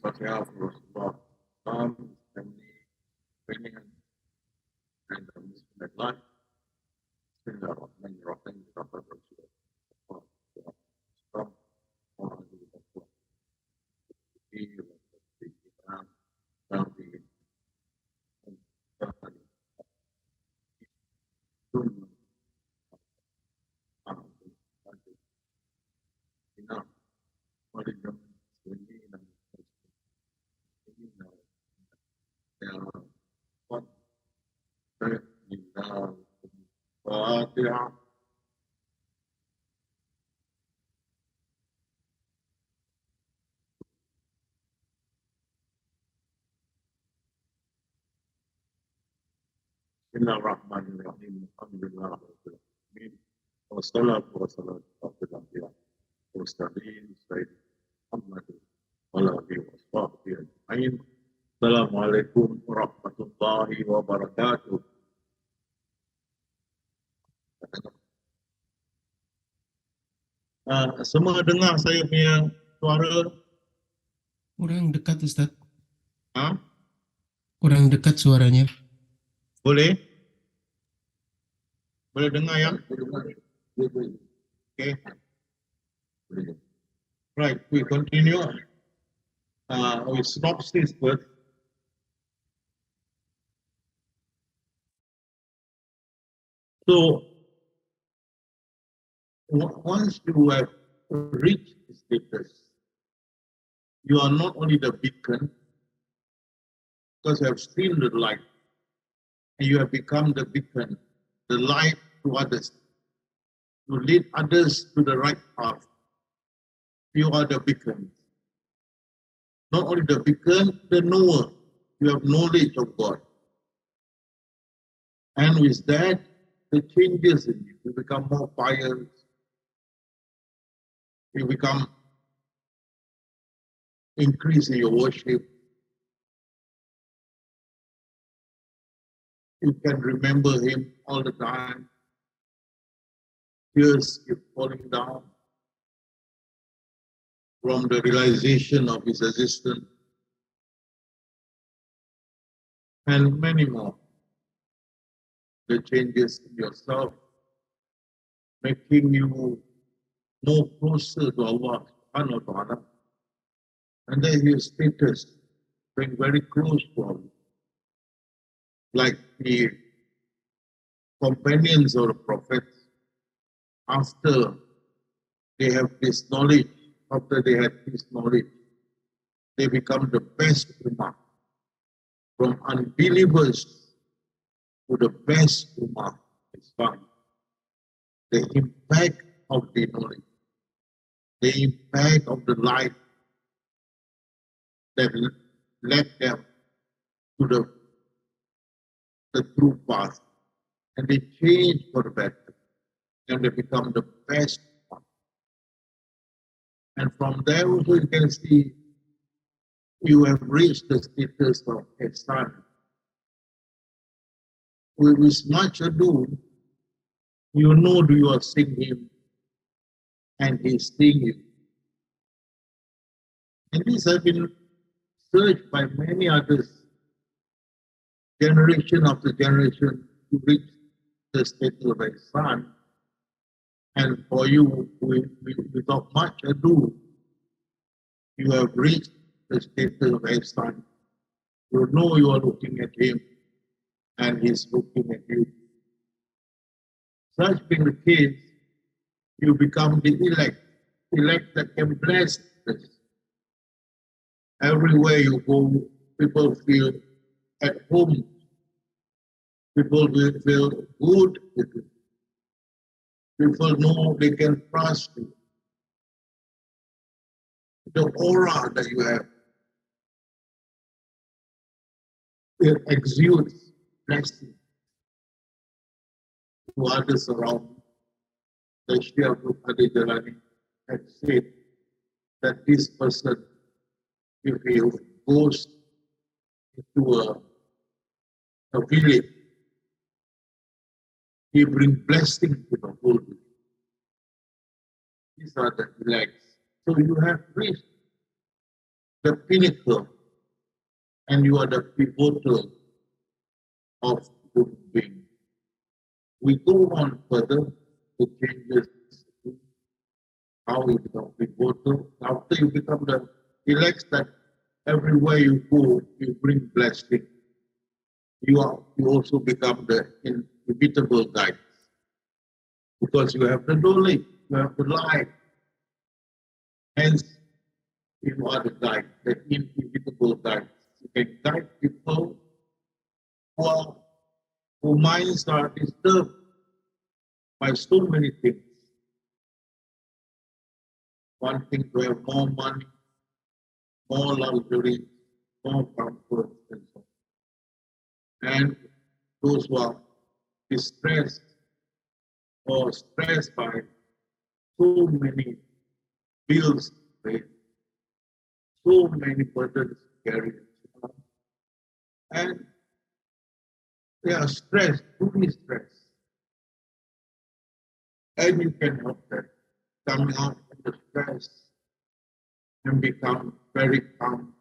Al-Fatihah for Rasulullah, his family, training, and Muslim life. Bismillahirrahmanirrahim. Fatihah. Bismillahirrahmanirrahim. Alhamdulillah. Wassalatu wassalamu ala anbiya wa mursalin sayyidina Muhammad wa ala alihi wa sahbihi ajma'in. Assalamualaikum warahmatullahi wabarakatuh. Semua dengar saya punya suara? Kurang dekat, Ustaz. Ha? Kurang dekat suaranya. Boleh? Boleh dengar ya? Okay. Right, we continue. We stop this first. So, once you have reached this status, you are not only the beacon, because you have seen the light, and you have become the beacon, the light to others, to lead others to the right path. You are the beacon. Not only the beacon, the knower. You have knowledge of God. And with that, the changes in you. You become more pious. You become increase in your worship. You can remember Him all the time. Tears keep falling down from the realization of His existence, and many more. The changes in yourself, making you more closer to Allah subhanahu wa ta'ala. And then your status being very close to Allah. Like the companions of the prophets, after they have this knowledge, after they had this knowledge, they become the best ummah. From unbelievers to the best ummah is found. The impact of the knowledge, the impact of the light that led them to the true path. And they change for the better. And they become the best one. And from there also you can see you have reached the status of a son. With much ado, you know you are seeing him and he is seeing you. And these have been searched by many others, generation after generation, to reach the status of a son. And for you, without much ado, you have reached the status of a son. You know you are looking at him and he's looking at you. Such being the case, you become the elect that can bless this. Everywhere you go, people feel at home. People will feel good with you. People know they can trust you. The aura that you have, it exudes blessing to others around. The Shaykh Abdul Jalani had said that this person, if he goes into a village, he brings blessing to the whole village. These are the elects. So you have reached the pinnacle and you are the pivotal of human being. We go on further, it changes how you become pivotal. After you become the elect, that everywhere you go, you bring blessing. You also become the inevitable guide because you have the knowledge, you have the life. Hence, you are the guide, the inevitable guide. You can guide people whose minds are disturbed by so many things. One thing to have more money, more luxury, more comfort, and so on. And those who are distressed or stressed by so many bills to pay, so many burdens to carry, and they are stressed, truly stressed. And you can help them coming out of the stress and become very calm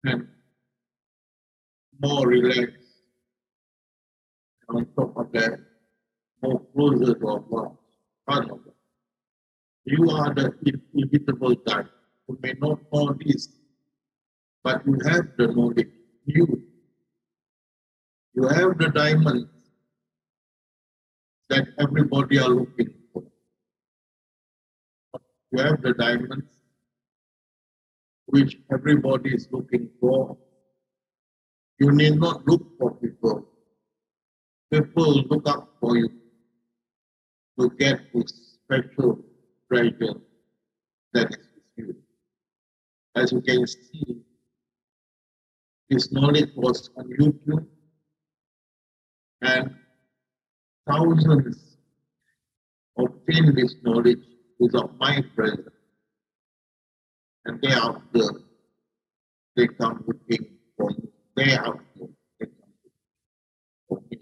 and more relaxed. On top of that, more closer to Allah. SubhanAllah. You are the inevitable guide. You may not know this, but you have the knowledge. You have the diamonds that everybody are looking for. You have the diamonds which everybody is looking for. You need not look for people. People look up for you to get this special treasure that is with you. As you can see, this knowledge was on YouTube and thousands obtain this knowledge without my presence. And thereafter, they come looking for me. Thereafter, they come looking for me.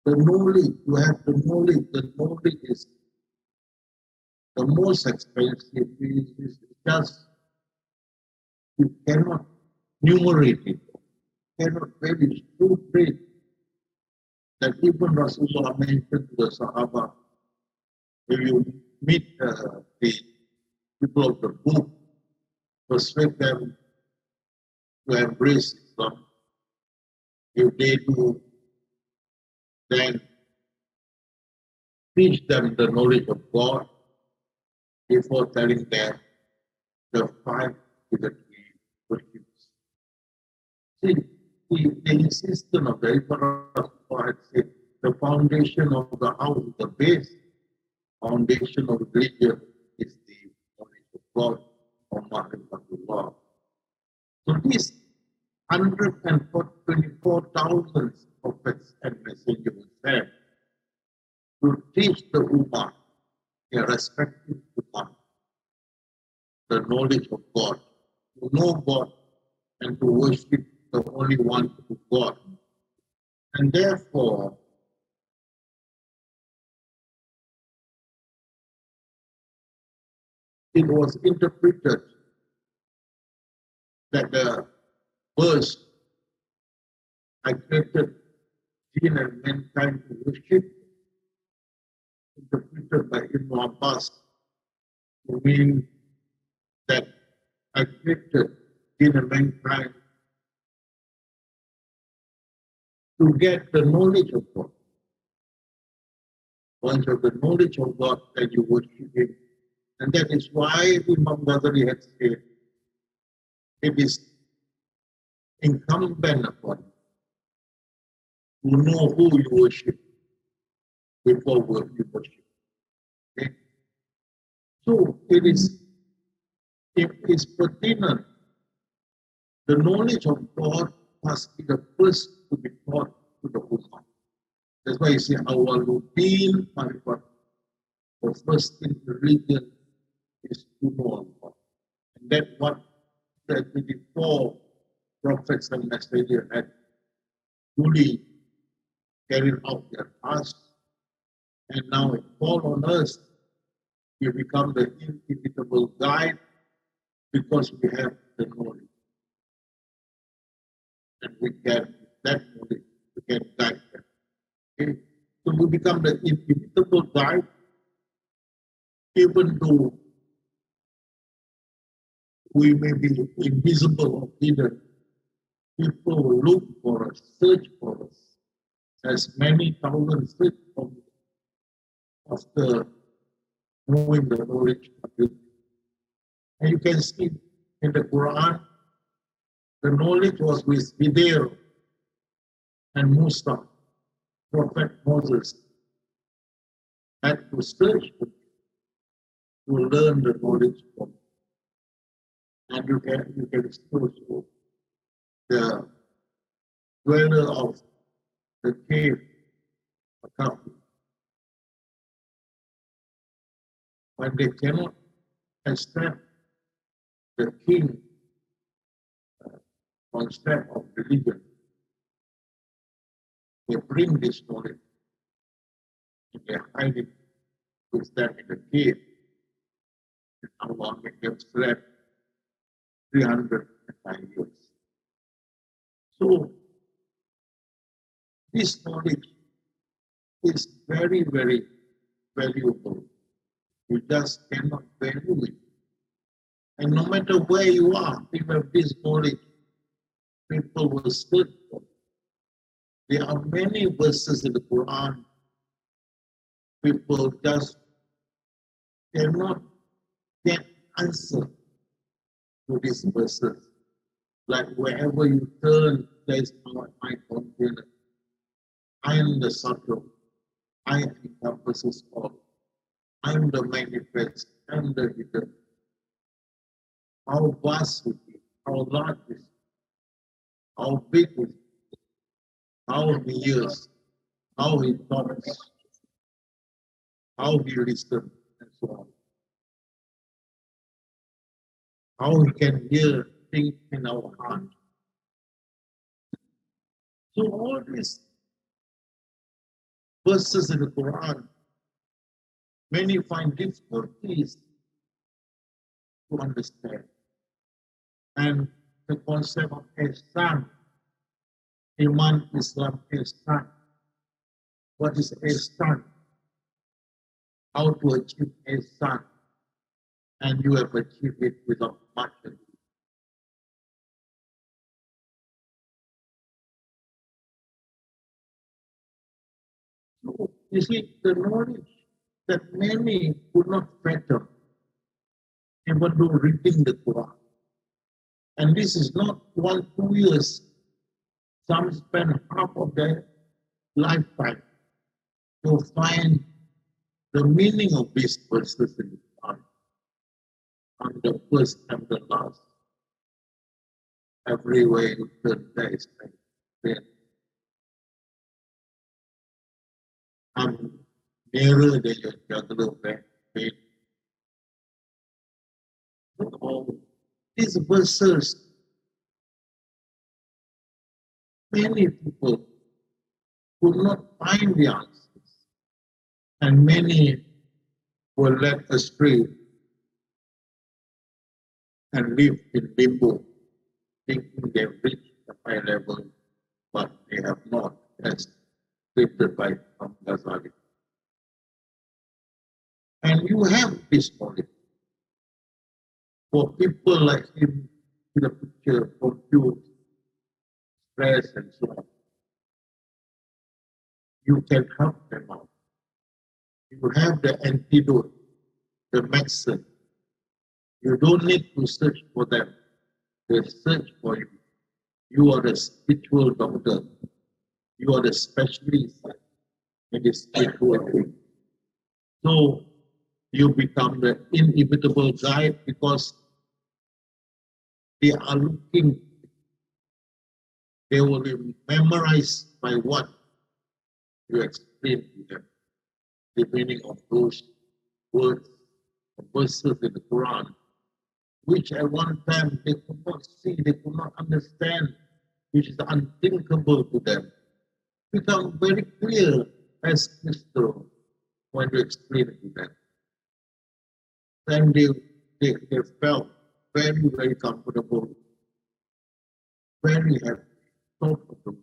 The knowledge, you have the knowledge is the most expensive. It's just, you cannot numerate it, cannot very so great that even Rasulullah mentioned to the Sahaba, if you meet the people of the book, persuade them to embrace Islam. If they do, then teach them the knowledge of God before telling them the 5 virtues. See, the insistence of the Ibrahim said the foundation of the house, the base foundation of religion is the knowledge of God, or Ma'rifatullah. So these 124,000 prophets and messengers were sent to teach the Ummah, their respective Ummah, the knowledge of God, to know God and to worship the only one true God. And therefore, it was interpreted that the verse, I created jinn and mankind to worship, interpreted by Ibn Abbas, to mean that I created jinn and mankind to get the knowledge of God. Once you have the knowledge of God, then you worship Him. And that is why Imam Ghazali had said, it is incumbent upon you to know who you worship before you worship. Okay? So it is pertinent. The knowledge of God must be the first to be taught to the Ummah. That's why you say, Awaludin Marifat. The first in religion is to know God. And that's what the 24 prophets and messengers had truly carried out their task. And now it falls on us You become the inevitable guide because we have the knowledge. And we can, that knowledge, we can guide them. Okay? So you become the inevitable guide, even though we may be invisible or hidden. People will look for us, search for us, as many thousands search for me after knowing the knowledge of it. And you can see in the Quran, the knowledge was with Hidir and Musa, Prophet Moses, had to search to learn the knowledge from. And you can still show the dweller of the cave, Akafi, when they cannot accept the king concept of religion, they bring this knowledge and they hide it with them in the cave. And Allah made them slept 305 years. So this knowledge is very, very valuable. You just cannot value it. And no matter where you are, if you have this knowledge, people will search for it. There are many verses in the Quran. People just cannot get answer to these verses. Like wherever you turn, there is my container. I am the subtle. I encompasses all. I am the manifest. I am the hidden. How vast is it? How large is it? How big is it? How he hears? How he talks? How he listens? And so on. How he can hear things in our heart. So all these verses in the Quran, many find difficulties to understand. And the concept of ihsan, Iman, Islam, ihsan. What is ihsan? How to achieve ihsan? And you have achieved it without much ado. So, you see, the knowledge that many could not fathom, even though reading the Quran. And this is not 1, 2 years. Some spend half of their lifetime to find the meaning of these verses in the Quran. On the first and the last. Everywhere you turn, there is pain. I'm nearer than your jugular vein. So these verses, many people could not find the answers, and many were led astray and live in limbo, thinking they've reached a high level, but they have not, as stated by Ghazali. And you have this knowledge. For people like him, in the picture, confused, stress, and so on, you can help them out. You have the antidote, the medicine. You don't need to search for them. They search for you. You are the spiritual doctor. You are the specialist in the spiritual thing. So you become the inevitable guide because they are looking, they will be memorized by what you explain to them. The meaning of those words, verses in the Quran, which at one time they could not see, they could not understand, which is unthinkable to them, become very clear as crystal when you explain it to them. then they felt very, very comfortable, very happy, so comfortable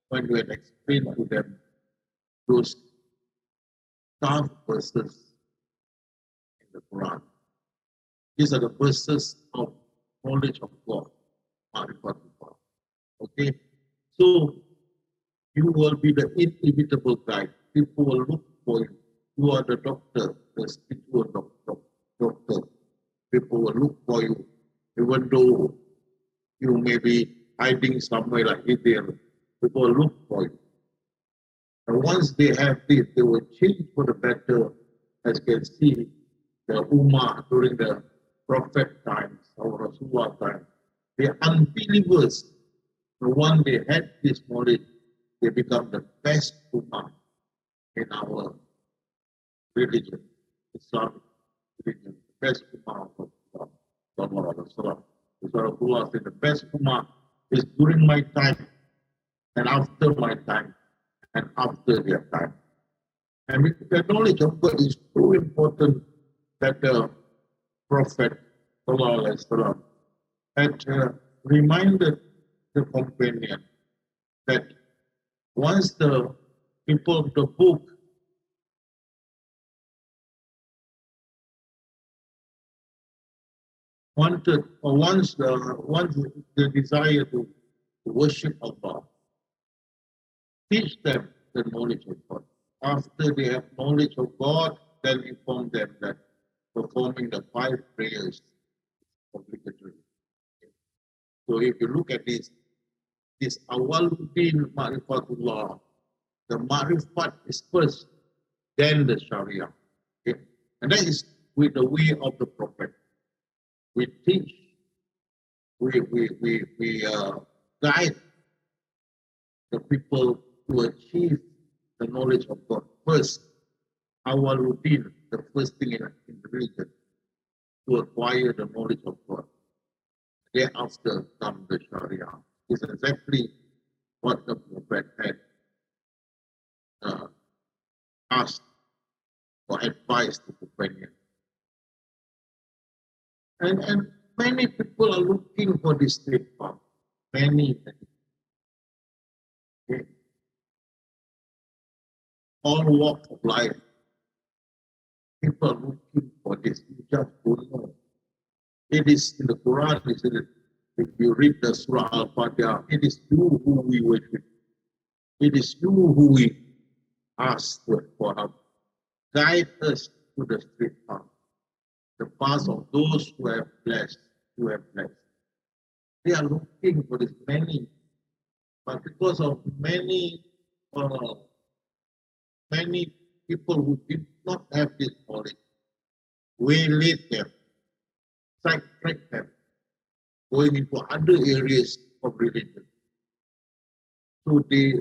when we had explained to them those tough verses in the Quran. These are the verses of knowledge of God, Ma'rifatullah. Okay? So you will be the inevitable guide. People will look for you. You are the doctor, the spiritual doctor. People will look for you, even though you may be hiding somewhere like India. People will look for you. And once they have this, they will change for the better, as you can see the Ummah during the Prophet times or Rasulullah time. The unbelievers, the one they had this knowledge, they become the best Ummah in our religion, Islamic religion, the best Ummah of Islam. Rasulullah said, the best Ummah is during my time and after my time and after their time. And with the knowledge of God is so important that the Prophet ﷺ had reminded the companion that once the people of the book wanted, or once the desire to worship Allah, teach them the knowledge of God. After they have knowledge of God, then inform them that performing the 5 prayers is obligatory. So if you look at this Awaluddin Ma'rifatullah, the Ma'rifat is first, then the Sharia. Okay? And that is with the way of the Prophet. We teach, we guide the people to achieve the knowledge of God. First, Awaluddin, the first thing in religion, to acquire the knowledge of God. Thereafter comes the Sharia. It's exactly what the Prophet had asked or advised the companion. And many people are looking for this straight path. Many. Okay. All walks of life. People are looking for this. You just don't know. It is in the Quran, isn't it? If you read the Surah Al-Fatiha, it is you who we worship. It is you who we ask for help. Guide us to the straight path. The path of those who have blessed, They are looking for this many, but because of many people who did not have this knowledge, waylaid them, sidetracked them, going into other areas of religion. So they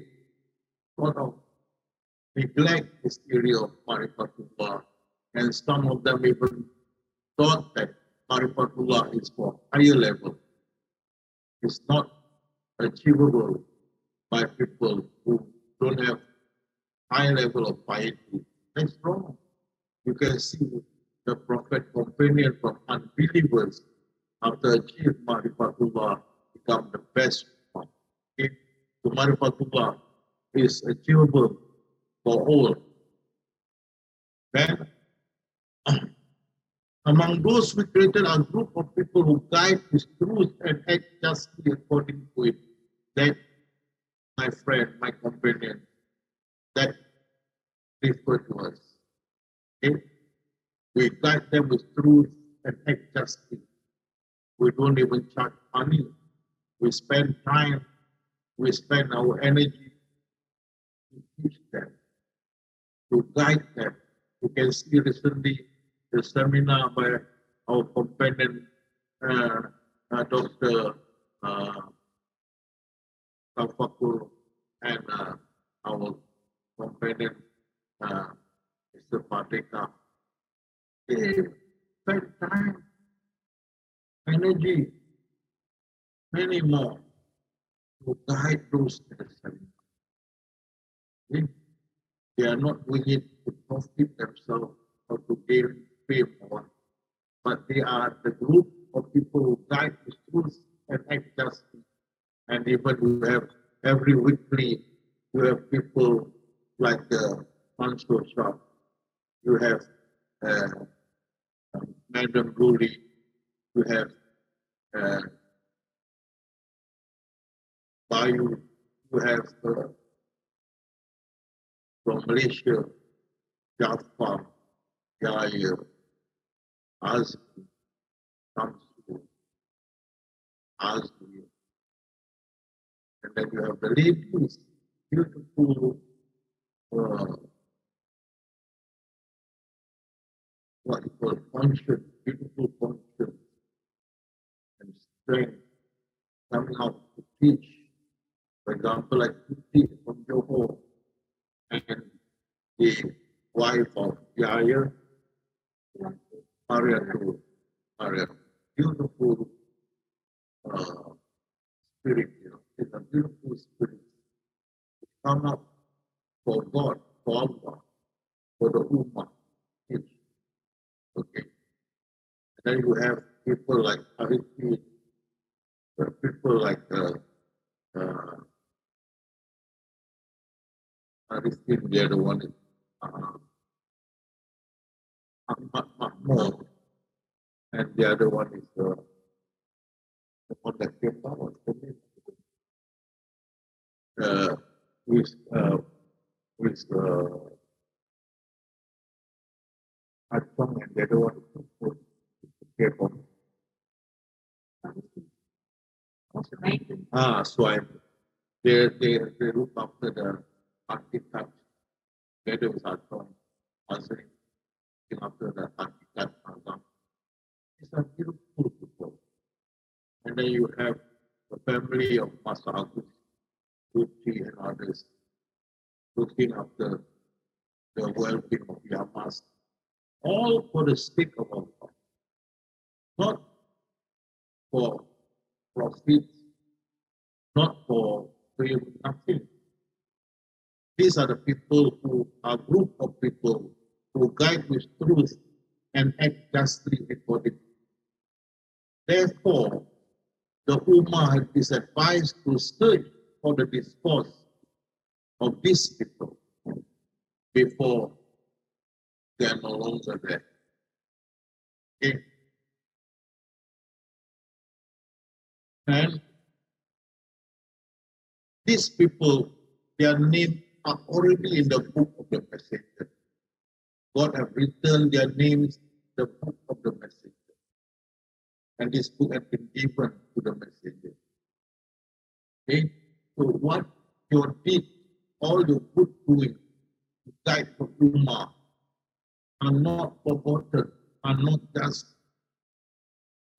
sort of neglect this area of Ma'rifatullah, and some of them even thought that Ma'rifatullah is for higher level. It's not achievable by people who don't have high level of piety. That's wrong. You can see the Prophet companion from unbelievers after achieving Ma'rifatullah become the best one. Okay? So Ma'rifatullah is achievable for all. Then among those we created a group of people who guide His truth and act justly according to it. That, my friend, my companion, that refer to us. Okay? We guide them with truth and act justly. We don't even charge money. We spend time, we spend our energy to teach them, to guide them. You can see recently the seminar by our companion, Dr. Tafakur, and our companion, Mr. Padeka. They spend time, energy, many more to guide those in the seminar. Okay? They are not doing it to profit themselves or to gain fame or but they are the group of people who guide the truth and act justly. And even you have every weekly, you have people like the Mansour Shah, you have Madam Guli, you have Bayu, you have from Malaysia, Jafar, Yahya, Azmi, Samsu, Azmi. And then you have the ladies, beautiful, what you call function, beautiful function and strength coming out to teach. For example, like Sufi from Johor and the wife of Yahya, Ariatu, beautiful spirit, it's a beautiful spirit to come up for God, for Allah, for the Ummah. Okay. And then you have people like Arifi, people like Arifin, the other one is Ahmad Mahmoud, and the other one is the one that came out. What's the name? With Atong, and the other one is came from Swine. They look after the archetypes. Together with Atong, answering after the archetype. These are beautiful people. And then you have the family of Masa Agus, Sufi and others looking after the well-being of Yamas, all for the sake of Allah, not for profit, not for fame, nothing. These are the people who are a group of people who guide with truth and act justly accordingly. Therefore, the Ummah is advised to search for the discourse of these people before they are no longer there. Okay. And these people, their names are already in the book of the Messenger. God have written their names in the book of the Messenger. And this book has been given to the Messenger. Okay? So what your deed, all your good doing, to guide the Ummah, are not forgotten, are not just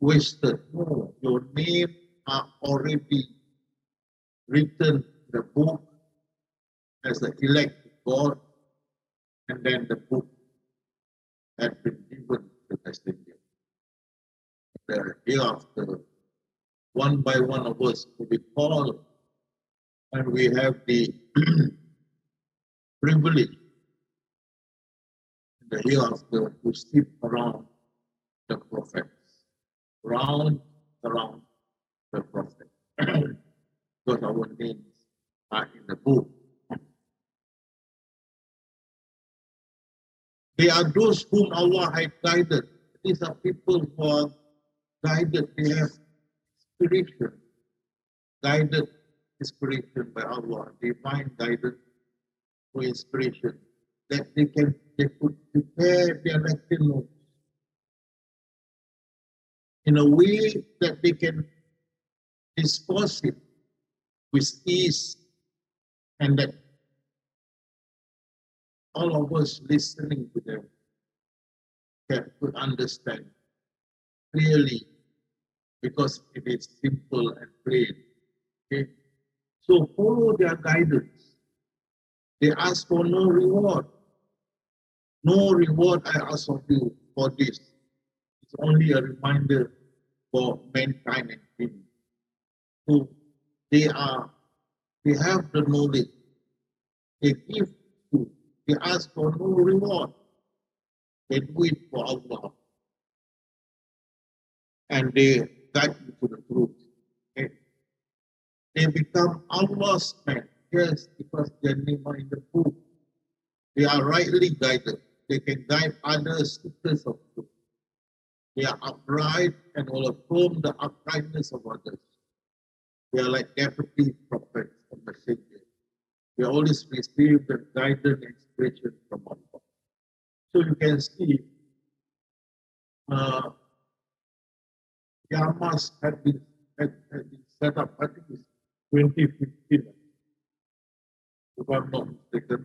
wasted. No, your name are already written in the book as the elect of God, and then the book has been given to the Messenger. Hereafter, one by one of us will be called, and we have the privilege in the hereafter to sit around the prophets, around the prophet, because our names are in the book. They are those whom Allah had guided. These are people who are guided, they have inspiration, guided inspiration by Allah, divine guidance for inspiration, that they could prepare their lecture notes in a way that they can discuss it with ease, and that all of us listening to them could understand clearly, because it is simple and plain. Okay? So follow their guidance. They ask for no reward. No reward I ask of you for this. It's only a reminder for mankind and human. So they have the knowledge. They give to, they ask for no reward. They do it for Allah. and they guide you to the truth. Okay? They become Allah's men. Yes, because their name are in the book. They are rightly guided. They can guide others to place of truth. They are upright and will affirm the uprightness of others. They are like deputy prophets and messengers. They always receive the guidance and inspiration from Allah. So you can see, Yamas had been set up, I think it's 2015, if I'm not mistaken.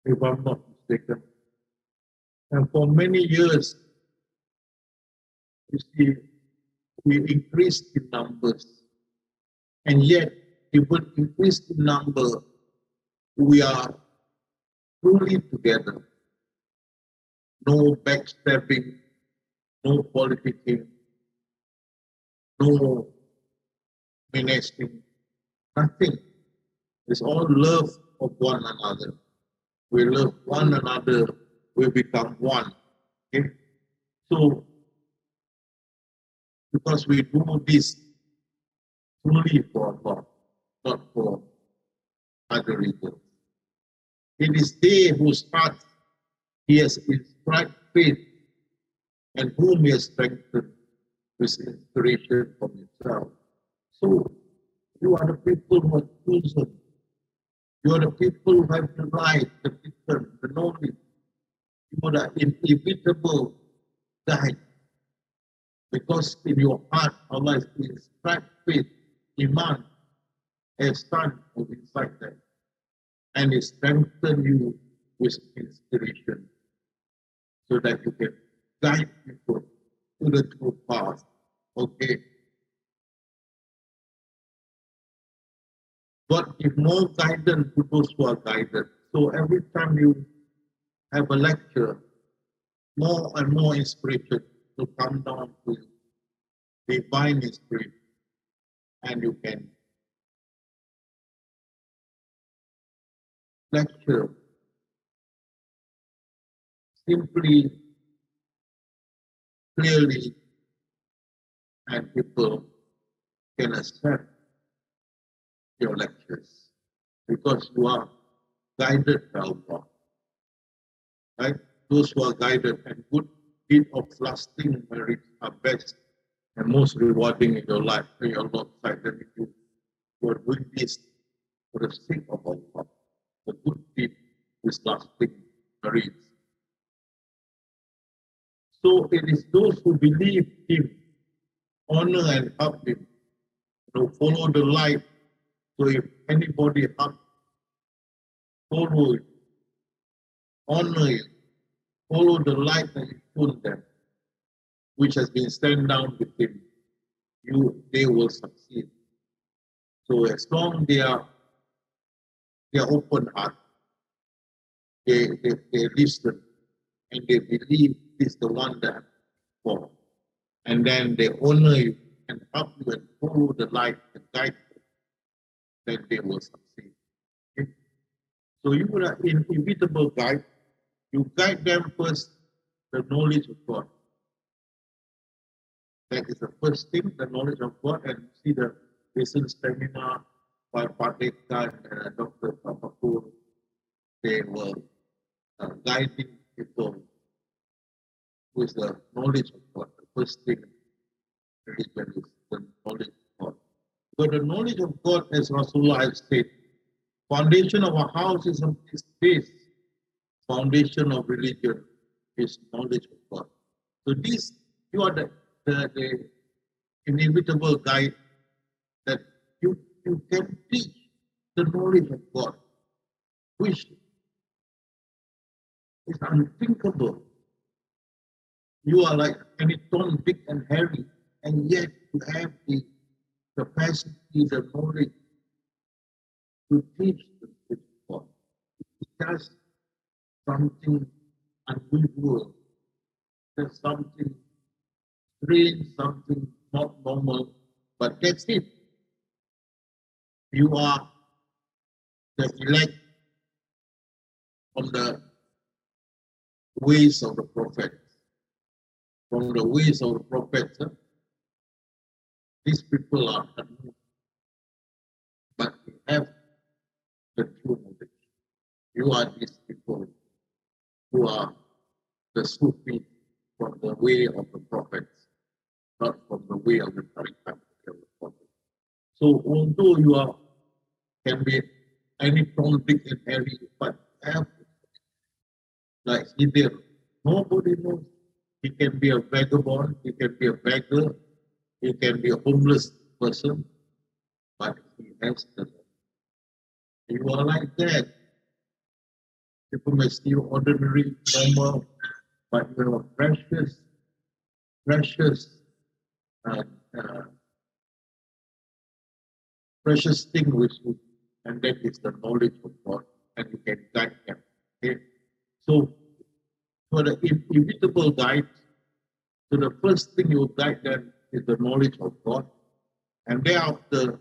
If I'm not mistaken. And for many years, you see, we increased in numbers. And yet, even increased in number, we are truly together. No backstabbing, no politicking, no menacing, nothing. It's all love of one another. We love one another, we become one. Okay? So, because we do this truly for Allah, not for other reasons. It is they whose heart He has inspired faith and whom He has strengthened with inspiration from Himself. So, you are the people who are chosen. You are the people who have the light, the vision, the knowledge. You are the inevitable guide. Because in your heart, Allah has inspired faith, Iman, has done from inside them. And He strengthened you with inspiration so that you can guide people to the true path. Okay. God give more guidance to those who are guided. So every time you have a lecture, more and more inspiration will come down to you, divine inspiration, and you can lecture simply, clearly, and people can accept your lectures because you are guided by Allah. Right? Those who are guided and good deed of lasting merit are best and most rewarding in your life, in your Lord's sight. And if you are doing this for the sake of Allah, the good deed is lasting merit. So it is those who believe Him, honor and help Him, follow the light. So if anybody help, follow it, honor it, follow the light that He shown them, which has been sent down with Him, they will succeed. So as long they are open heart, they listen and they believe this is the one that for, and then they honor you and help you and follow the light and guide you, then they will succeed. Okay? So you are an inevitable guide. You guide them first, the knowledge of God. That is the first thing, the knowledge of God, and see the recent seminar by Patekar and Dr. Pivotal4. They were guiding people with the knowledge of God. The first thing religion is the knowledge of God. But the knowledge of God, as Rasulullah has said, foundation of a house is base. Foundation of religion is knowledge of God. So this, you are the inevitable guide that you can teach the knowledge of God, which is unthinkable. You are like any tall, big and hairy, and yet you have the capacity, the knowledge to teach the knowledge of God. It's just something unusual. There's something strange, something not normal, but that's it. You are the elect from the ways of the prophet. from the ways of the prophets. These people are unknown, but we have the true knowledge. You are these people who are the Sufi from the way of the prophets, not from the way of the tariqat of the prophets. So although you are can be any Tom, Dick, and Harry, but have like he did, nobody knows. He can be a vagabond, he can be a beggar, he can be a homeless person, but he has the law. You are like that. People may see you ordinary, normal, but you are precious, precious, uh, uh, precious thing with you, and that is the knowledge of God, and you can guide them. Okay? So, for the inevitable guide, so the first thing you guide them is the knowledge of God, and thereafter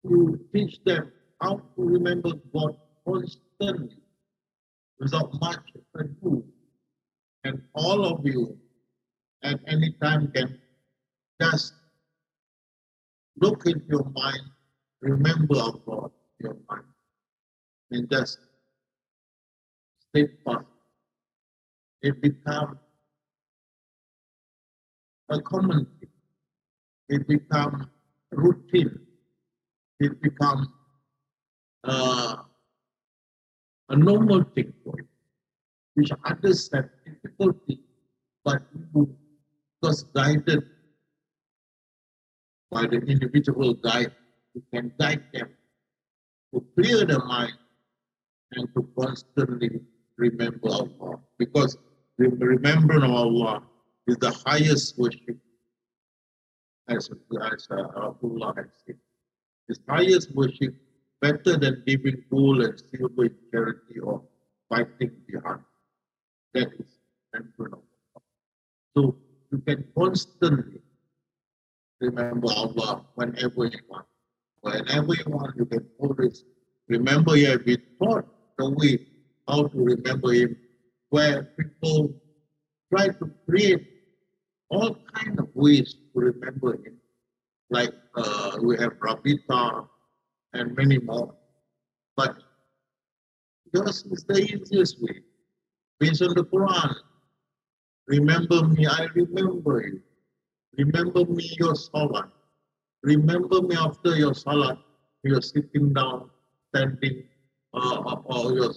you teach them how to remember God constantly, without much ado, and all of you at any time can just look into your mind, remember our God in your mind, and just stay fast. It becomes a common thing. It becomes routine. It becomes a normal thing for you, which others have difficulty, but you, because guided by the individual guide, you can guide them to clear the mind and to constantly remember Allah. Because the remembrance of Allah is the highest worship, as Allah has said. His highest worship, better than giving gold and silver in charity or fighting jihad. That is remembrance of Allah. So you can constantly remember Allah whenever you want. Whenever you want, you can always remember. You have been taught the way how to remember Him, where people try to create all kind of ways to remember Him. Like we have Rabita and many more. But yours is the easiest way. Based on the Quran. Remember me, I remember you. Remember me, your salah. Remember me after your salah. You're sitting down, standing, or you're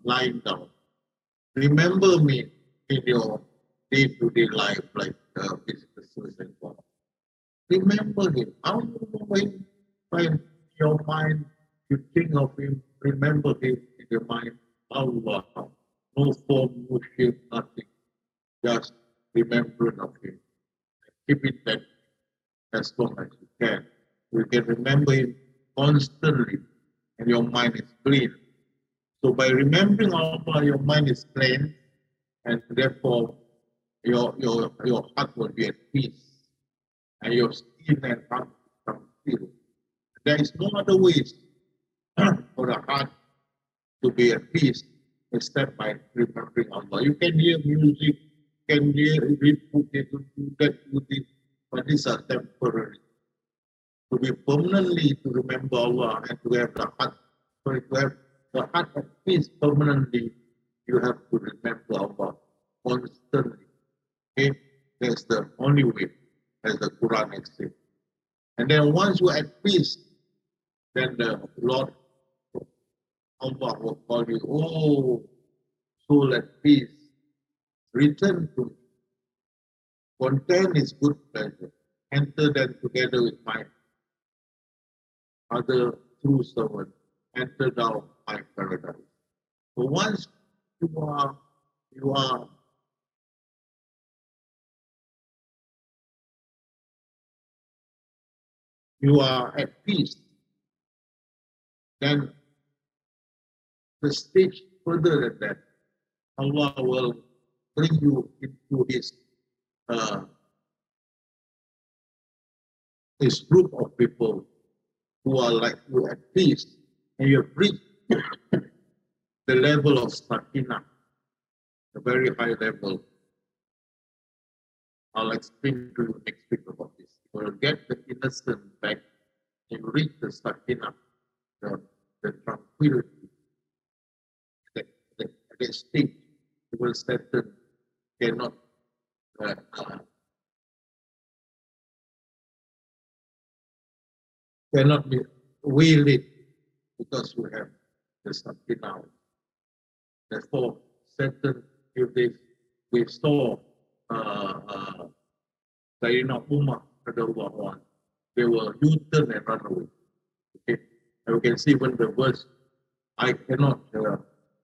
lying down. Remember me in your day-to-day life, like businesses and so on. Remember Him. How do you know Him? When your mind, you think of Him, remember Him in your mind. Allah. No form, no shape, nothing. Just remembrance of Him. Keep it that as long as you can. You can remember Him constantly, and your mind is clean. So by remembering Allah, your mind is clean, and therefore your heart will be at peace, and your skin and heart become still. There is no other ways for the heart to be at peace except by remembering Allah. You can hear music, can hear read book, you can do that, do this, but these are temporary. To be permanently to remember Allah and to have the heart, sorry, to have the heart at peace permanently, you have to remember Allah constantly. Okay? That's the only way, as the Quran has said. And then once you're at peace, then the Lord Allah will call you, oh, soul at peace, return to me. Content is good pleasure. Enter them together with my other true servant. Enter thou my paradise. So once you are at peace, then the stage further than that, Allah will bring you into His group of people who are like you at peace, and you have reached the level of sakina, a very high level, I'll explain to you next week about this. You will get the innocence back and reach the sakina, the tranquility, the, the state. You will settle, cannot uh, uh, cannot be will it because you have the sakina. Therefore, certain if they saw Sayyidina Umar, they will U-turn and run away. Okay, and we can see when the verse, I cannot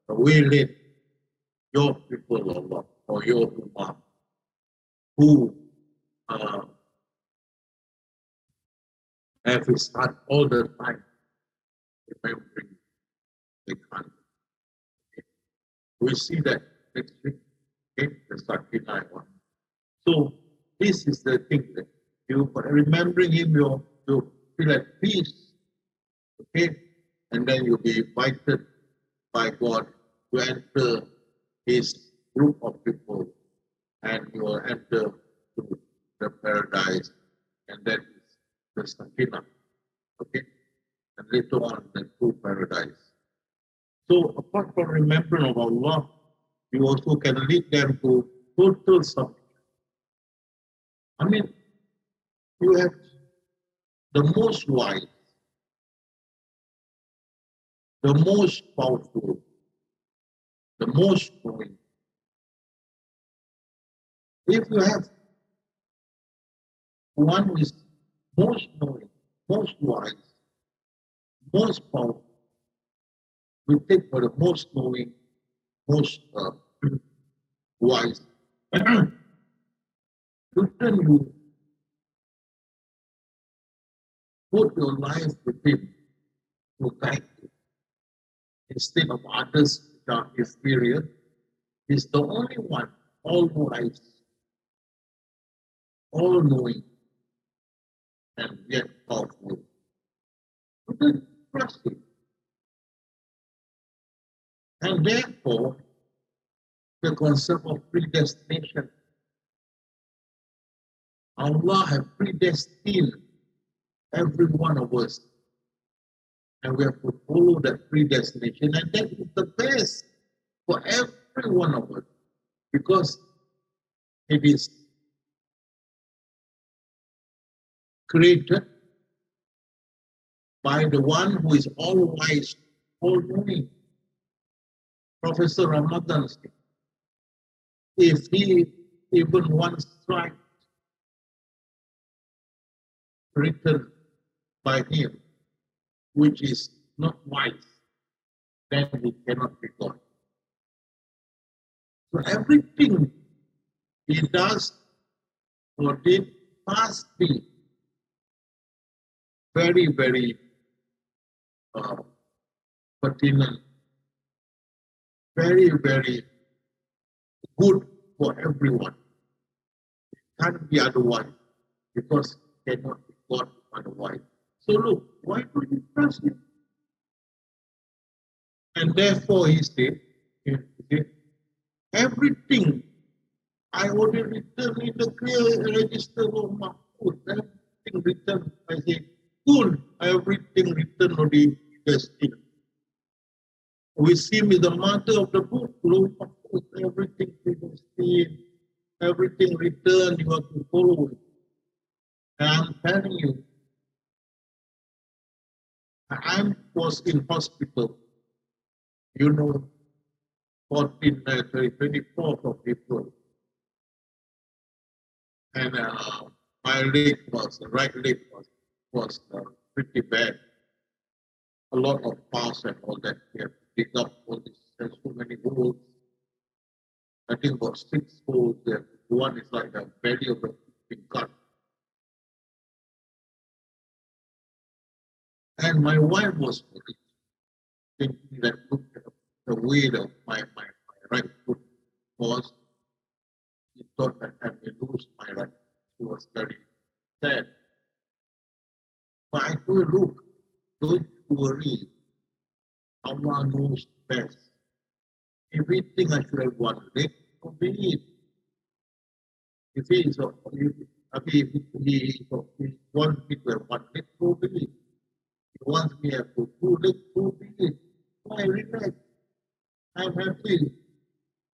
waylay your people, Allah, or your Ummah, who uh, have his heart all the time remembering the country. Okay. We see that next week, okay, the Sakina one. So this is the thing that you remembering him, you feel at peace, okay, and then you'll be invited by God to enter his group of people, and you will enter to the paradise, and then the Sakina, okay, and later on the true paradise. So apart from remembering of Allah, you also can lead them to total submission. I mean, you have the most wise, the most powerful, the most knowing. If you have one who is most knowing, most wise, most powerful, we take for the most knowing, most wise. Shouldn't you put your life with him to guide you instead of others that are inferior? He's the only one, all wise, all knowing, and yet powerful. You can trust him. And therefore, the concept of predestination. Allah has predestined every one of us, and we have to follow that predestination, and that is the best for every one of us, because it is created by the one who is all wise, all knowing. Professor Ramadan said, if he even one strike written by him, which is not wise, then he cannot be God. So everything he does or did must be very, very pertinent, very, very good for everyone. It can't be otherwise, because it cannot be God otherwise. So look, why don't you trust him? And therefore he said, everything I already written in the clear register of my food, everything written. I say, good, everything written already destined. We see me the mother of the book, everything predestined, everything written, you have to follow it. And I'm telling you, I was in hospital, 24th of April. And my leg right leg was pretty bad. A lot of pus and all that. We have to dig up all this. There's so many holes. I think about 6 holes there. One is like the belly of the been cut. And my wife was worried, thinking that looked at the way of my right foot was. She thought that I may lose my right. She was very sad. But I told her, look, don't worry. Allah knows best. If we think I should have one leg, so be it. If he is, he wants me to have one leg, so be it. He wants me to have two legs, so be it. I relax. I'm happy.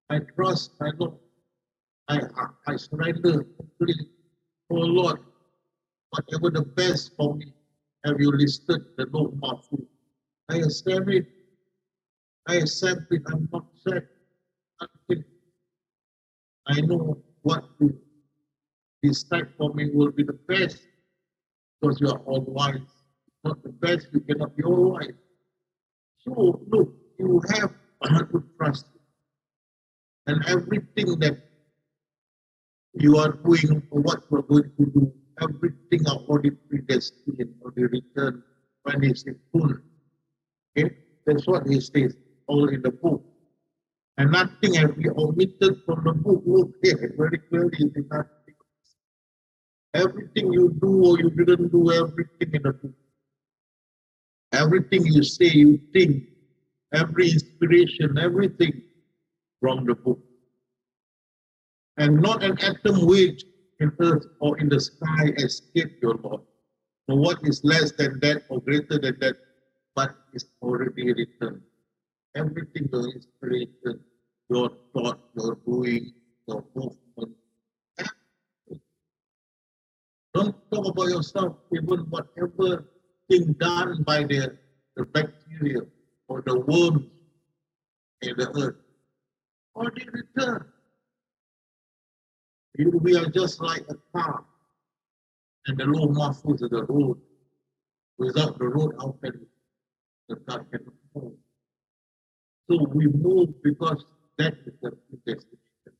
I trust. I know. I surrender completely. Oh Lord, whatever the best for me, have you listed the Lord Mahfuz? I accept it. I accept it. I'm not sad. Nothing. I know what to decide for me will be the best because you are all wise. Not the best, you cannot be all wise. So look, you have to trust it. And everything that you are doing or what you are going to do, everything are already predestined, already written when it's in full. Okay? That's what he says, all in the book. And nothing has been omitted from the book. Look here, very clearly, nothing. Everything you do or you didn't do, everything in the book. Everything you say, you think, every inspiration, everything from the book. And not an atom which in earth or in the sky escaped your Lord. So what is less than that or greater than that, but is already written. Everything, your inspiration, your thought, your doing, your movement. Don't talk about yourself, even whatever thing done by the bacteria or the worms in the earth. Already written. We are just like a car, and the Lord Mahfuz is the road. Without the road, how can the car cannot move? So we move because that is the predestination.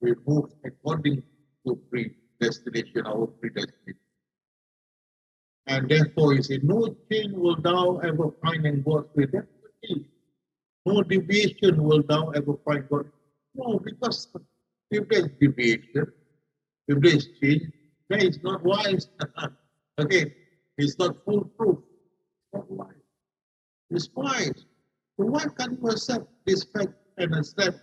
We move according to predestination, our predestination. And therefore, you say, no change will thou ever find in God's way. That's the key. No deviation will thou ever find God. No, because if there's deviation, if there's change, then it's not wise. Okay, it's not foolproof. It's not wise. It's wise. So why can't you accept this fact and accept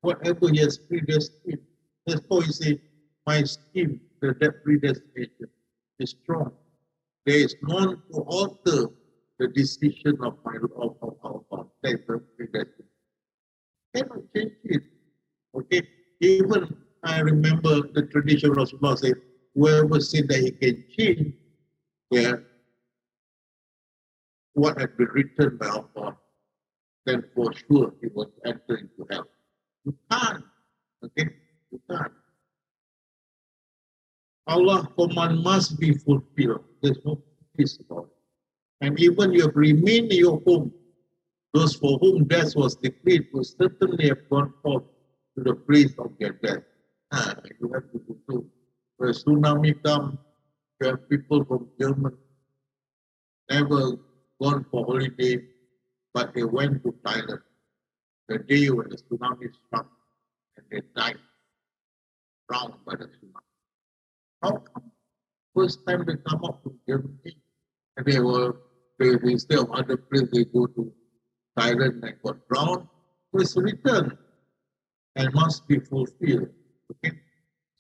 whatever he has predestined? Therefore, you say, my scheme, the predestination, is strong. There is none to alter the decision of our God. That is the predestination. Cannot change it. Okay, even I remember the tradition of Rasulullah said, whoever said that he can change what had been written by our God, then for sure he will enter into hell. You can't. Okay? You can't. Allah's command must be fulfilled. There's no peace about it. And even you have remained in your home, those for whom death was decreed will certainly have gone forth to the place of their death. You have to do too. When tsunami comes, you have people from Germany never gone for holiday, but they went to Thailand the day when the tsunami struck and they died, drowned by the tsunami. How come? First time they come up from Germany and they instead of other place, they go to Thailand and got drowned. So it's written and must be fulfilled. Okay?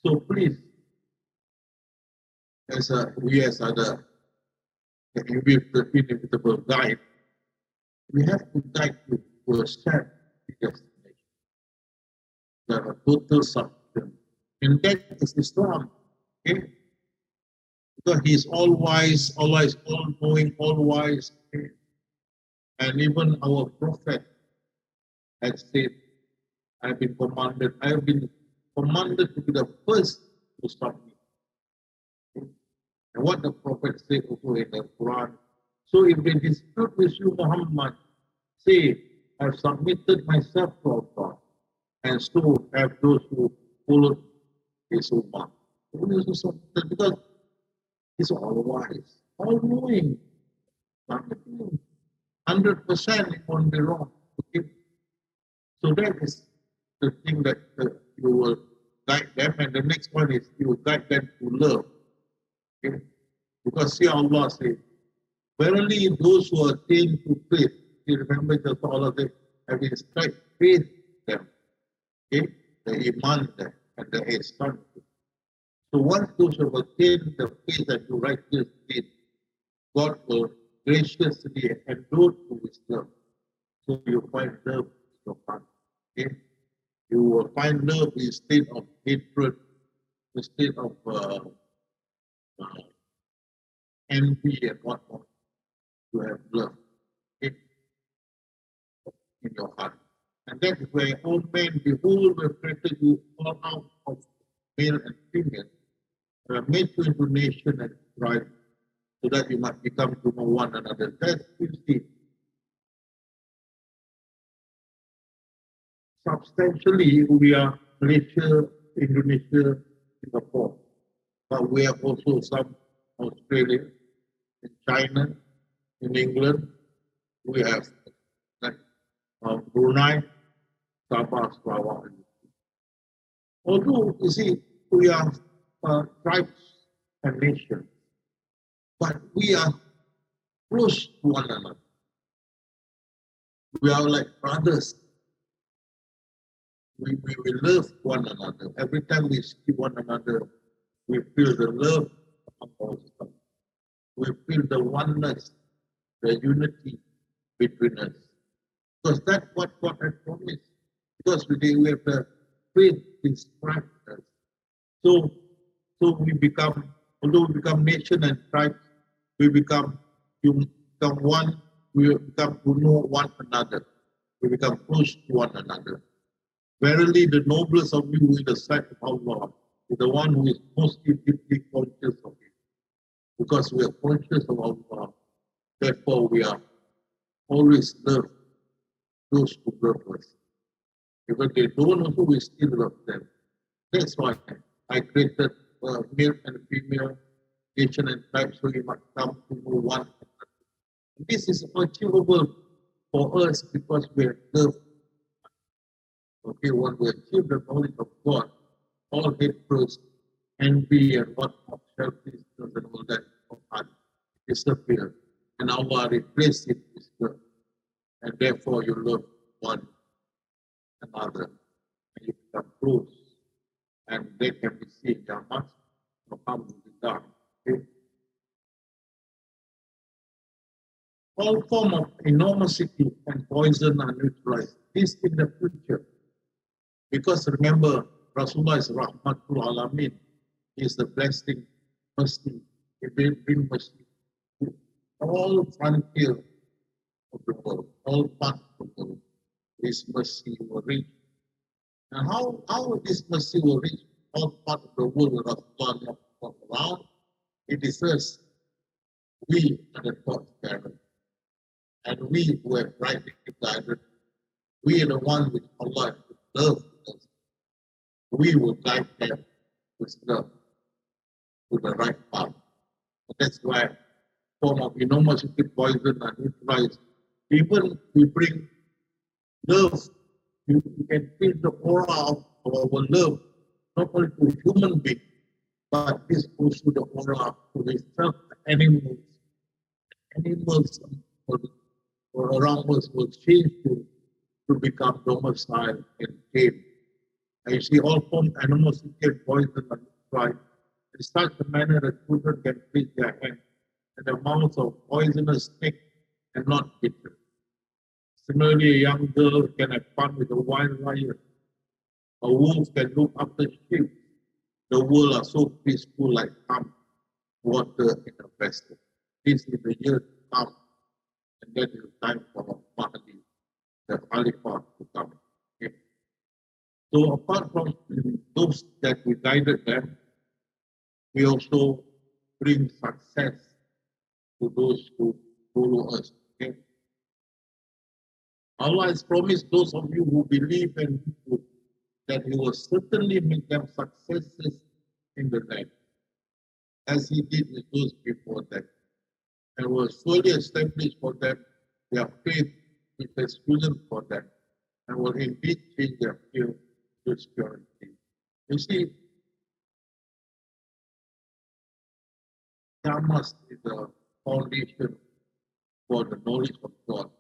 So please, we as the inevitable guide, we have to guide you to a set destination. The total substance. And that is Islam. Okay? Because he's all wise, always all knowing, all wise. Okay? And even our prophet had said, I have been commanded to be the first to submit. Okay? And what the prophet said also in the Quran. So if they dispute with you, Muhammad, say, I have submitted myself to Allah, and so have those who followed his ummah. Because he's all wise, all knowing, 100% it won't be wrong. Okay? So that is the thing that you will guide them, and the next one is you will guide them to love. Okay? Because see, Allah says, verily those who attain to faith, you remember just Allah said, have inscribed faith them, okay? The iman them, and the ihsan. So once those have attained the faith and to righteous deed, God will graciously endure to his love. So you find love in your heart. Okay? You will find love instead of hatred, instead of uh, envy and whatnot. You have love, okay, in your heart. And that is where, oh man, behold, we have created you all out of male and female. We have made you into nation and tribe, so that you might become to know one another. That's, you see, substantially, we are Malaysia, Indonesia, Singapore. But we have also some Australia, in China, in England. We have like, Brunei, Sabah, Sarawak. Although, you see, we are tribes and nations, but we are close to one another. We are like brothers. We love one another. Every time we see one another, we feel the love of ourselves. We feel the oneness, the unity between us. Because that's what God has promised. Because we have the faith inspired us. So we become, although we become nation and tribe, we become one, we become to know one another. We become close to one another. Verily, the noblest of you in the sight of Allah is the one who is most deeply conscious of it. Because we are conscious of Allah, therefore we are always love those who love us. Even they don't also, we still love them. That's why I created male and female, nation and tribe, so you must come to know one another. This is achievable for us because we are loved. Okay, when we achieve the knowledge of God, all hatreds, envy, and whatnot, selfishness, and all that of heart disappear. And Allah replaces it with love. And therefore, you love one another. And you become close. And they can be seen. There must come to the dark. Okay? All form of enormosity and poison are neutralized. This in the future. Because remember, Rasulullah is Rahmatul Alameen. He is the blessing, mercy, he bring mercy to all frontier of the world, all parts of the world. His mercy will reach. And how this mercy will reach all parts of the world where Rasulullah not around? It is us. We are the God's parents. And we who have rightly guided, we are the ones which Allah loves us. We will guide them with love to the right path. And that's why form of enormosity, poison, and neutralize. Even we bring love, you can feel the aura of our love, not only to human beings, but this goes to the aura to the self animals. Animals or around us will change to become domicile and tame. And you see all forms of animosity and poison and strife. In such a manner that children can place their hand in the mouth of poisonous snake and not bitter. Similarly, a young girl can have fun with a wild lion. A wolf can look after sheep. The world are so peaceful like calm water in a vessel. This is the year to come, and that is the time for Mahdi, the Khalifa to come. Okay. So apart from those that we guided them, we also bring success to those who follow us. Okay? Allah has promised those of you who believe and who, that He will certainly make them successes in the land, as He did with those before them, and will surely establish for them their faith with experience for them, and will indeed change their fear to security. You see, Dhammas is the foundation for the knowledge of God,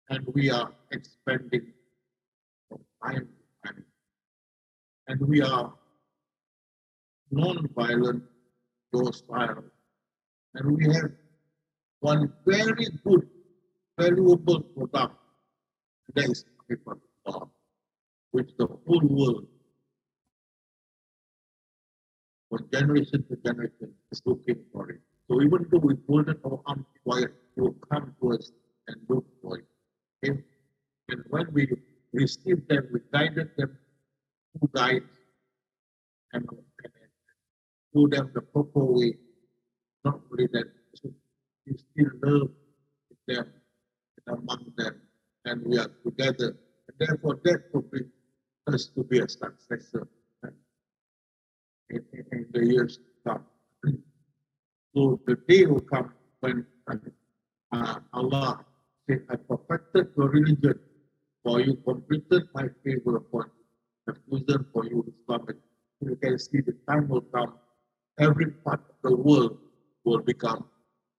and we are expanding from time to time, and we are non-violent, docile. And we have one very good, valuable product, that is Pivotal4, which the whole world, from generation to generation, is looking for it. So even though we folded our arms wide, it will come to us and look for it. Okay? And when we received them, we guided them through guides and show them the proper way. Not only that, we still love them and among them, and we are together. And therefore, that will bring us to be a successor in the years to come. So the day will come when Allah said, I perfected your religion, for you completed my favor upon you, I've chosen for you Islam. You can see the time will come, every part of the world will become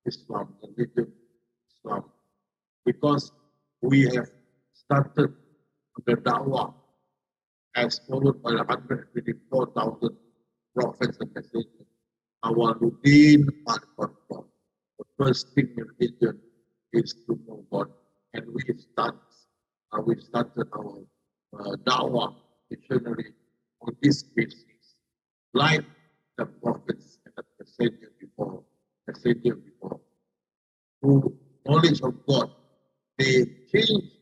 Islam, religion, Islam. Because we have started the da'wah as followed by 124,000 prophets and messengers. Our routine part of God. The first thing in religion is to know God. And we started our da'wah missionary on this basis, like the prophets and the messengers before, through knowledge of God, they changed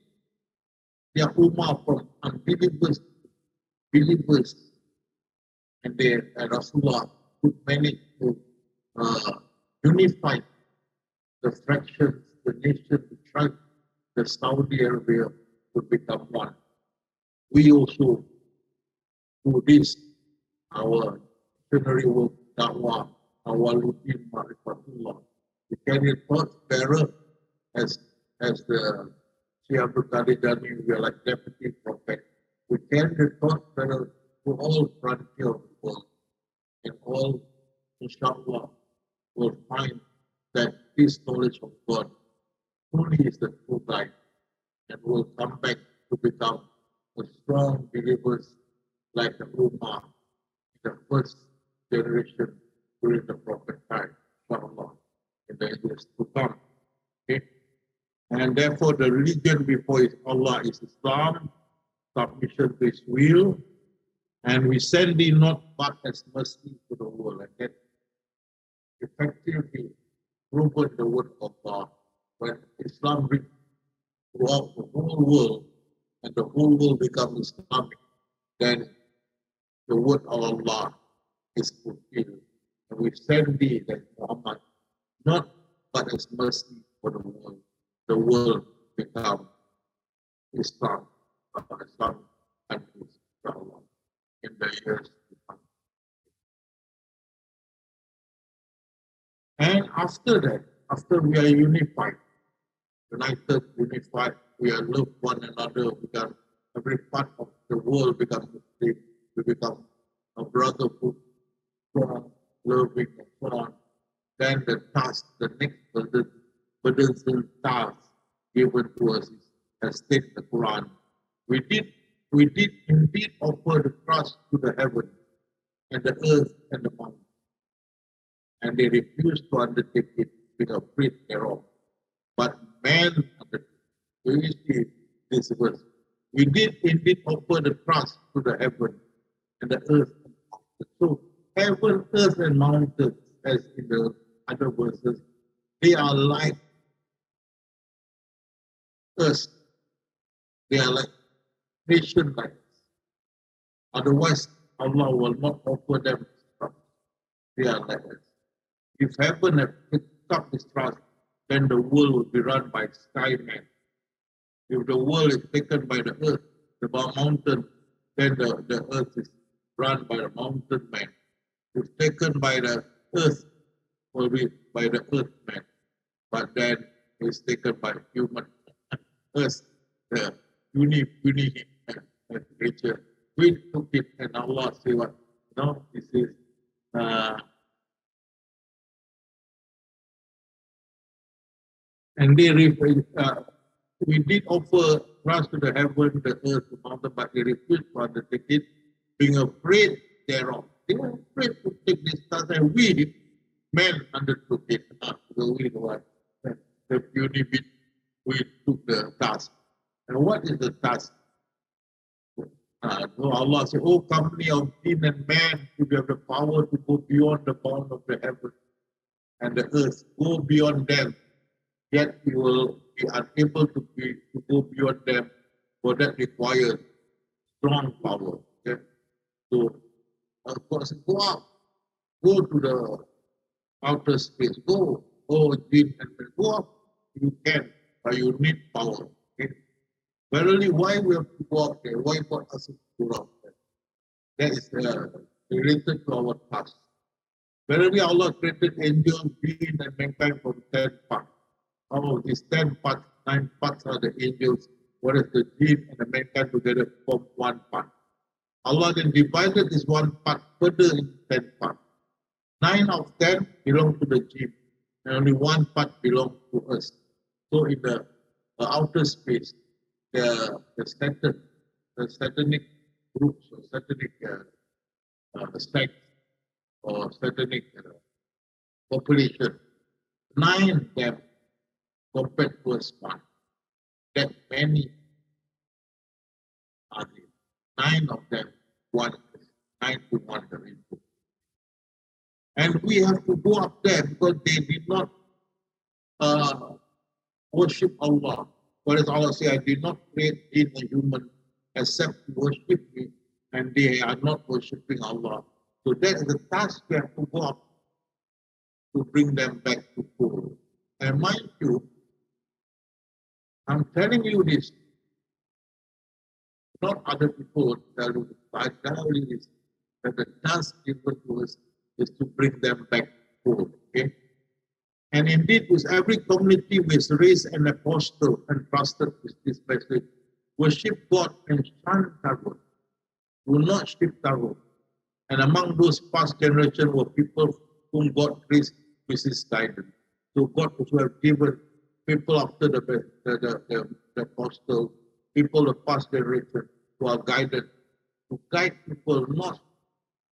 their ummah from unbelievers to believers, and Rasulullah could manage to unify the fractions, the nation, the tribe, the Saudi Arabia would become one. We also do this, our missionary work, da'wah, our routine Marifatullah. We carry God's bearer as the Sheikh Abdul Qadir Jani, we are like deputy prophet. We carry the God's bearer to all frontier of the world. And all, inshallah, will find that this knowledge of God truly is the true guide, and will come back to become a strong believers like the Ummah, the first generation during the Prophet time, inshallah, in the years to come. Okay? And therefore, the religion before Allah is Islam, submission to His will, and we send thee not but as mercy to the world. And that effectively proven the word of God. When Islam reached throughout the whole world, and the whole world becomes Islamic, then the word of Allah is fulfilled. And we send thee, that Muhammad, not but as mercy for the world. The world become Islam, Islam countries, inshallah, in the years to come. And after that, after we are unified, we are love one another, become every part of the world becomes Muslim, we become a brotherhood, strong, loving, and so on. Then the task, the next burdensome task given to us is, as stated in the Quran, we did indeed offer the trust to the heaven and the earth and the mountain, and they refused to undertake it, being afraid thereof. But man undertook. We see this verse. We did indeed offer the trust to the heaven and the earth and the mountain. So heaven, earth, and mountains, as in the other verses, they are like us. They are like nation like us. Otherwise, Allah will not offer them trust. They are like us. If heaven had picked up this trust, then the world would be run by sky men. If the world is taken by the earth, the mountain, then the earth is run by the mountain man. If taken by the earth, will be by the earth man. But then it's taken by human earth, the uni nature. We took it, and Allah said, what? No, this is and they we did offer trust to the heaven, the earth, the mountain, but they refused to undertake it, being afraid thereof. They were afraid to take this task, and we, men, undertook it. So we were the puny bit, we took the task. And what is the task? So Allah said, "Oh, company of jinn and man, if you have the power to go beyond the bound of the heaven and the earth, go beyond them, yet you will be unable to go beyond them, for that requires strong power." Okay? So, of course, go out, go to the outer space, go, jinn and man, go up. You can, but you need power. Okay? Verily, why we have to go up there? Why God us to go up there? That is related to our past. Verily, Allah created angels, jinn, and mankind from 10 parts. Out of these 10 parts, 9 parts are the angels, whereas the jinn and the mankind together form 1 part. Allah then divided this 1 part further into 10 parts. 9 of 10 belong to the jinn, and only 1 part belongs to us. So in the outer space, the satanic groups or satanic sects or satanic population, 9 them compared to us 1. That many are there. 9 of them, 9 to 1 the rainbow. And we have to go up there because they did not worship Allah. Whereas Allah said, "I did not create jinn or human except to worship me," and they are not worshipping Allah. So that is the task we have to go up to bring them back to fold. And mind you, I'm telling you this, not other people tell you this, I tell you this, that the task given to us is to bring them back to fold. Okay? And indeed, with every community which raised an apostle and trusted with this message, worship God and shun Taghut, do not ship Taghut. And among those past generations were people whom God raised with his guidance. So God also have given people after the apostle, people of past generation who are guided, to guide people, not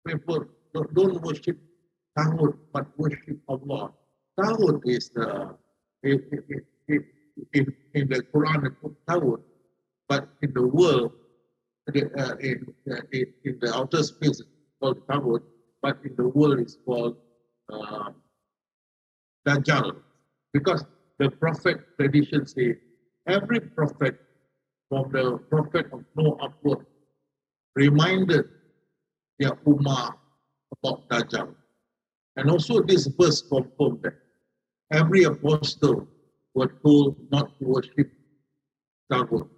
people don't worship Taghut, but worship Allah. Taghut is in the Quran it's called Taghut, but in the world, in the outer space it's called Taghut, but in the world it's called Dajjal. Because the prophet tradition says every prophet from the prophet of Noah upward reminded their Ummah about Dajjal. And also this verse confirmed that every apostle was told not to worship Taghut,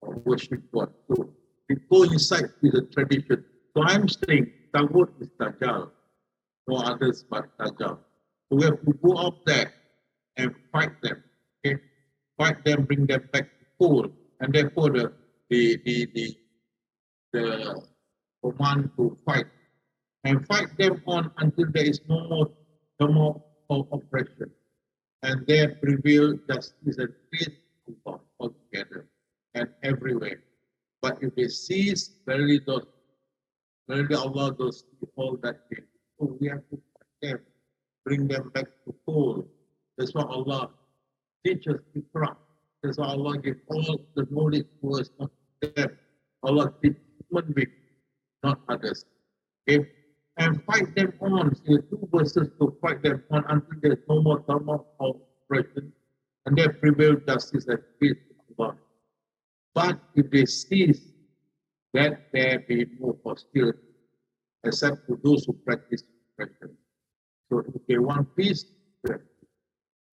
or worship God. So it coincides with the tradition. So I'm saying Taghut is Dajjal, no others but Dajjal. So we have to go out there and fight them. Okay? Fight them, bring them back to fold. And therefore the command to fight. And fight them on until there is no more oppression. And there prevail justice and peace altogether and everywhere. But if they cease, verily Allah does all that thing. So we have to fight them, bring them back to fold. That's why Allah teaches Iqra. That's why Allah gives all the knowledge to us, not them. Allah teaches human beings, not others. Okay? And fight them on. So 2 verses to fight them on until there is no more turmoil or oppression, and there prevail justice and peace of God. But if they cease, then there be no hostility, except to those who practice oppression. So if they want peace,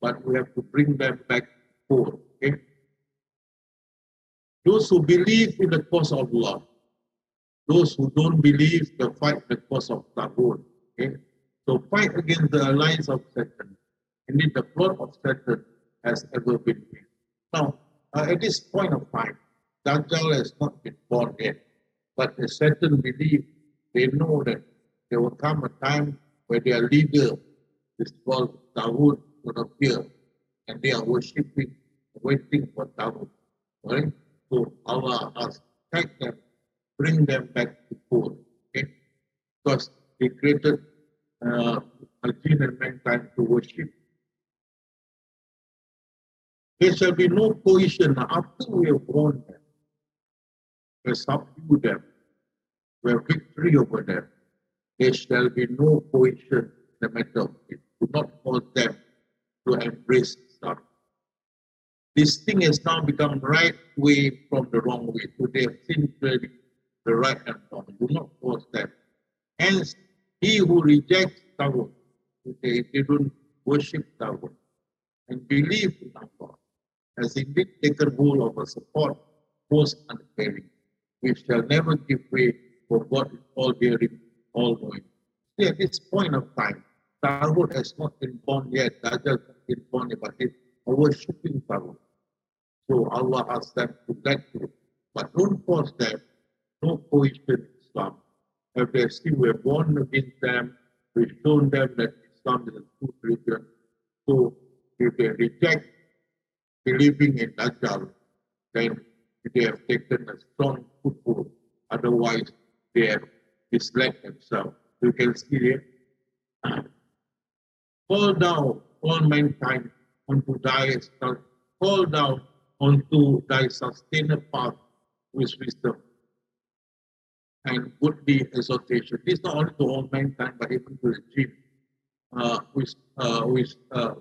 but we have to bring them back forward. Okay? Those who believe in the cause of Allah, those who don't believe, they fight the cause of Taghut. Okay? So fight against the alliance of Satan. Indeed, the plot of Satan has ever been made. Now, at this point of time, Dajjal has not been born yet. But the Satan believe, they know that there will come a time where their leader is called Taghut will appear, and they are worshipping, waiting for Taghut. Right? So Allah has attacked them, bring them back to fold. Okay? because He created jinn and mankind to worship. There shall be no cohesion after we have won them, we have subdued them, we have victory over them. There shall be no cohesion in the matter of it. Do not force them to embrace Islam. This thing has now become right way from the wrong way. So they have seen clearly the right and wrong. Do not force them. Hence, he who rejects Tawhid, they don't worship Tawhid and believe in Allah, has indeed taken hold of a support, most uncaring. We shall never give way, for God is all hearing, all knowing. See, at this point of time, Tawhid has not been born yet. Dajjal has not been born yet, but it's worshipping Tawhid. So Allah asks them to let go. But don't force them, no cohesion in Islam. If they see we're born against them, we've shown them that Islam is a true religion. So if they reject believing in Dajjal, then they have taken a strong foothold. Otherwise, they have misled themselves. You can see here. Fall down, all mankind, onto thy fall down onto thy sustained path with wisdom and goodly exhortation. This is not only to all mankind, but even to the jinn. With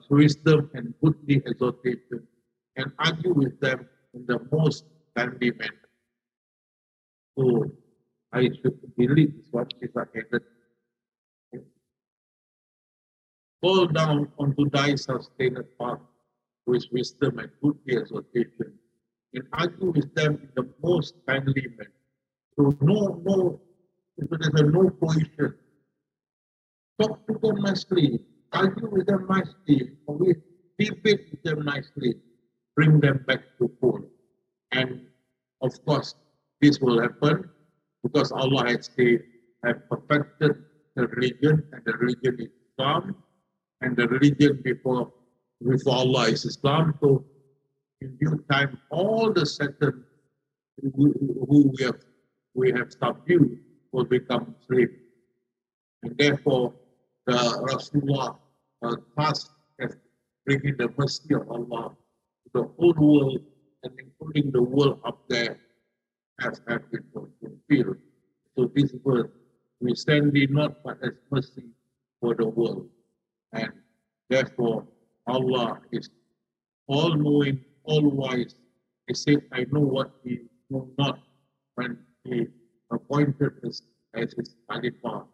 wisdom and goodly exhortation, and argue with them in the most kindly manner. So I should believe this one is added. Fall down onto thy sustained path with wisdom and goodly exhortation, and argue with them in the most kindly manner. So if there's a no cohesion, talk to them nicely, argue with them nicely, debate with them nicely, bring them back to fold. And of course, this will happen because Allah has said, have perfected the religion, and the religion is Islam, and the religion before Allah is Islam. So in due time, all the Satan who we have subdued will become slaves. And therefore, the Rasulullah tasked as bringing the mercy of Allah to the whole world, and including the world up there, has been fulfilled. So this word, we send thee not but as mercy for the world. And therefore, Allah is all-knowing, all-wise. He said, I know what He know not, when He appointed us as His Khalifa.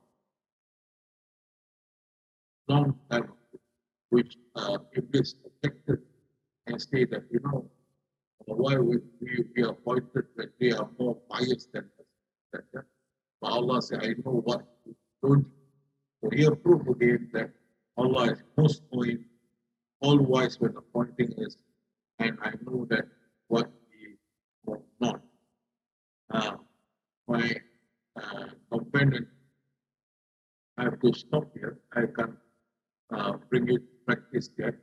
Long time ago, which Iblis objected and said that, why we appointed that they are more pious than us. But Allah said, I know what you don't. So here proof again that Allah is most knowing, all wise when appointing us, and I know that what He will not. My companion, I have to stop here. I can bring you to practice yet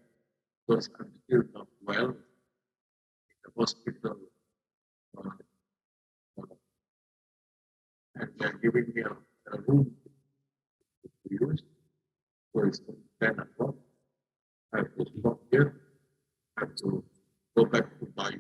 because I'm still not well in the hospital. And they're giving me a room to use. So it's 10 o'clock. I have to stop here. I have to go back to my